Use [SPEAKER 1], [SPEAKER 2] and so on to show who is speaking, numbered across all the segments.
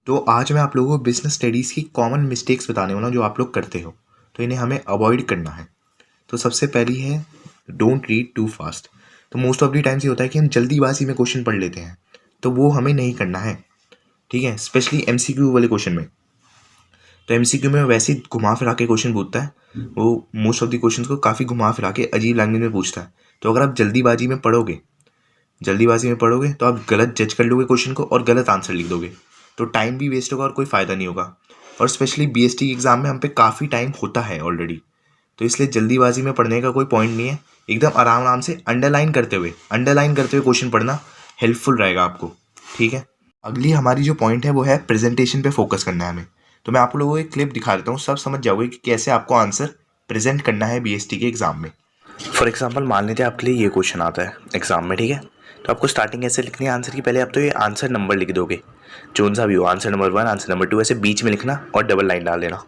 [SPEAKER 1] तो आज मैं आप लोगों को बिजनेस स्टडीज़ की कॉमन मिस्टेक्स बताने वाला हूँ जो आप लोग करते हो, तो इन्हें हमें अवॉइड करना है। तो सबसे पहली है डोंट रीड टू फास्ट। तो मोस्ट ऑफ द टाइम्स ये होता है कि हम जल्दीबाजी में क्वेश्चन पढ़ लेते हैं, तो वो हमें नहीं करना है। ठीक है, स्पेशली एमसीक्यू वाले क्वेश्चन में। तो एमसीक्यू में वैसे ही घुमा फिरा के क्वेश्चन पूछता है, वो मोस्ट ऑफ द क्वेश्चन को काफ़ी घुमा फिरा के अजीब लैंग्वेज में पूछता है। तो अगर आप जल्दीबाजी में पढ़ोगे तो आप गलत जज कर लोगे क्वेश्चन को और गलत आंसर लिख दोगे, तो टाइम भी वेस्ट होगा और कोई फ़ायदा नहीं होगा। और स्पेशली बीएसटी एग्ज़ाम में हम पे काफ़ी टाइम होता है ऑलरेडी, तो इसलिए जल्दीबाजी में पढ़ने का कोई पॉइंट नहीं है। एकदम आराम आराम से अंडरलाइन करते हुए क्वेश्चन पढ़ना हेल्पफुल रहेगा आपको। ठीक है, अगली हमारी जो पॉइंट है वो है प्रेजेंटेशन पे फोकस करना है हमें। तो मैं आप लोगों को एक क्लिप दिखा देता हूँ, सब समझ जाओगे कि कैसे आपको आंसर प्रेजेंट करना है बीएसटी के एग्ज़ाम में।
[SPEAKER 2] फॉर एग्जाम्पल मान लेते हैं आपके लिए ये क्वेश्चन आता है एग्जाम में, ठीक है। तो आपको स्टार्टिंग ऐसे लिखनी है आंसर की, पहले आप तो ये आंसर नंबर लिख दोगे, जोन सा भी हो, आंसर नंबर 1, आंसर नंबर 2, ऐसे बीच में लिखना और डबल लाइन डाल देना।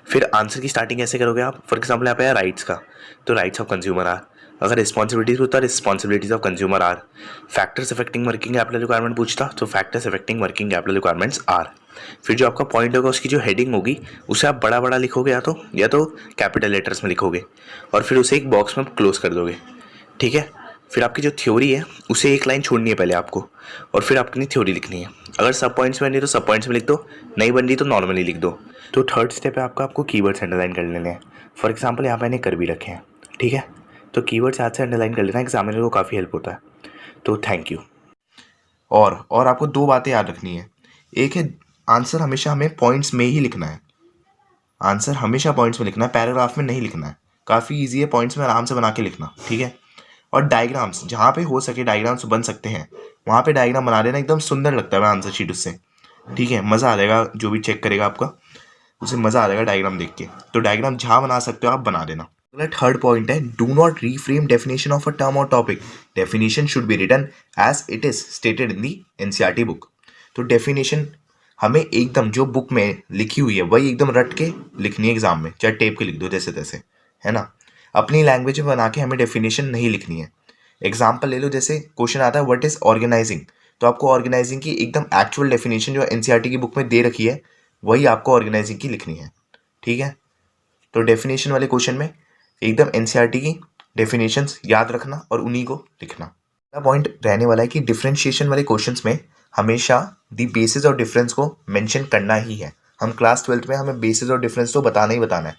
[SPEAKER 2] फिर आंसर की स्टार्टिंग ऐसे करोगे आप, फॉर एग्जाम्पल यहाँ पे है राइट्स का, तो राइट्स ऑफ कंज्यूमर आर। अगर रिस्पॉन्सिबिलिटीज होता है responsibilities of consumer are. Factors affecting working capital requirement पूछता तो factors affecting working capital requirements are. फिर जो आपका पॉइंट होगा उसकी जो हेडिंग होगी उसे आप बड़ा बड़ा लिखोगे या तो कैपिटल लेटर्स में लिखोगे और फिर उसे एक बॉक्स में क्लोज कर दोगे। ठीक है, फिर आपकी जो थ्योरी है उसे एक लाइन छोड़नी है पहले आपको, और फिर आपकी थ्योरी लिखनी है। अगर सब पॉइंट्स में बन रही तो सब पॉइंट्स में लिख दो, नहीं बन रही तो नॉर्मली लिख दो। तो थर्ड स्टेप है आपको कीवर्ड्स अंडरलाइन कर लेने हैं। फॉर एग्जांपल यहाँ पे मैंने कर भी रखे हैं, ठीक है। तो कीवर्ड्स याद से अंडरलाइन कर लेना, एग्जामिनर को काफ़ी हेल्प होता है। तो थैंक यू।
[SPEAKER 1] और आपको दो बातें याद रखनी है। एक है आंसर हमेशा हमें पॉइंट्स में ही लिखना है, आंसर हमेशा पॉइंट्स में लिखना है, पैराग्राफ में नहीं लिखना है। काफ़ी ईजी है, पॉइंट्स में आराम से बना के लिखना। ठीक है, और डायग्राम्स जहाँ पे हो सके डायग्राम्स बन सकते हैं वहाँ पे डायग्राम बना देना, एकदम सुंदर लगता है आंसर शीट उससे। ठीक है, मज़ा आ जाएगा, जो भी चेक करेगा आपका उसे मज़ा आ जाएगा डायग्राम देख के। तो डायग्राम जहाँ बना सकते हो आप बना देना। अगला थर्ड पॉइंट है do not reframe definition of a term और topic. Definition should be written as it is stated in the NCERT book. तो डेफिनेशन हमें एकदम जो बुक में लिखी हुई है वही एकदम रट के लिखनी है एग्जाम में, चाहे टेप के लिख दो जैसे तैसे, है ना। अपनी लैंग्वेज में बना के हमें डेफिनेशन नहीं लिखनी है। एग्जाम्पल ले लो, जैसे क्वेश्चन आता है व्हाट इज ऑर्गेनाइजिंग, तो आपको ऑर्गेनाइजिंग की एकदम एक्चुअल डेफिनेशन जो एनसीईआरटी की बुक में दे रखी है वही आपको ऑर्गेनाइजिंग की लिखनी है। ठीक है, तो डेफिनेशन वाले क्वेश्चन में एकदम एनसीईआरटी की डेफिनेशंस याद रखना और उन्हीं को लिखना। अगला पॉइंट रहने वाला है कि डिफरेंशिएशन वाले क्वेश्चंस में हमेशा दी बेसिस और डिफरेंस को मेंशन करना ही है। हम क्लास 12th में हमें बेसिस और डिफरेंस तो बताना ही बताना है।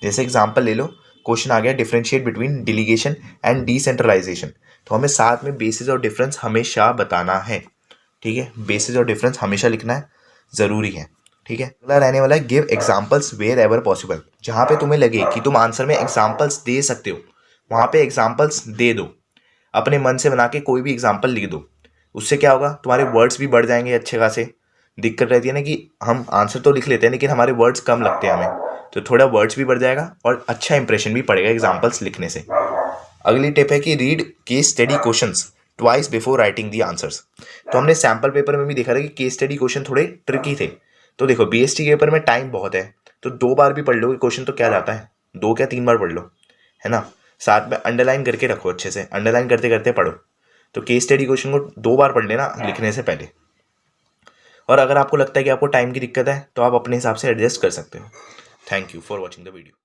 [SPEAKER 1] जैसे एग्जांपल ले लो, क्वेश्चन आ गया डिफरेंशिएट बिटवीन डिलीगेशन एंड डिसेंट्रलाइजेशन, तो हमें साथ में बेसिस और डिफरेंस हमेशा बताना है। ठीक है, बेसिस और डिफरेंस हमेशा लिखना है, ज़रूरी है। ठीक है, अगला रहने वाला है give examples wherever possible. जहाँ पे तुम्हें लगे कि तुम आंसर में एग्जाम्पल्स दे सकते हो वहाँ पे एग्जाम्पल्स दे दो। अपने मन से बना के कोई भी एग्जाम्पल लिख दो, उससे क्या होगा, तुम्हारे वर्ड्स भी बढ़ जाएंगे अच्छे खासे। दिक्कत रहती है ना कि हम आंसर तो लिख लेते हैं लेकिन हमारे वर्ड्स कम लगते हैं हमें, तो थोड़ा वर्ड्स भी बढ़ जाएगा और अच्छा इंप्रेशन भी पड़ेगा एग्जाम्पल्स लिखने से। अगली टिप है कि read case study questions twice before writing the answers. तो हमने सैम्पल पेपर में भी देखा था कि केस स्टडी क्वेश्चन थोड़े ट्रिकी थे। तो देखो बीएसटी के पेपर में टाइम बहुत है, तो 2 बार भी पढ़ लो क्वेश्चन तो क्या जाता है, 2 क्या 3 बार पढ़ लो, है ना। साथ में अंडरलाइन करके रखो, अच्छे से अंडरलाइन करते करते पढ़ो। तो केस स्टडी क्वेश्चन को 2 बार पढ़ लेना लिखने से पहले। और अगर आपको लगता है कि आपको टाइम की दिक्कत है तो आप अपने हिसाब से एडजस्ट कर सकते हो। Thank you for watching the video.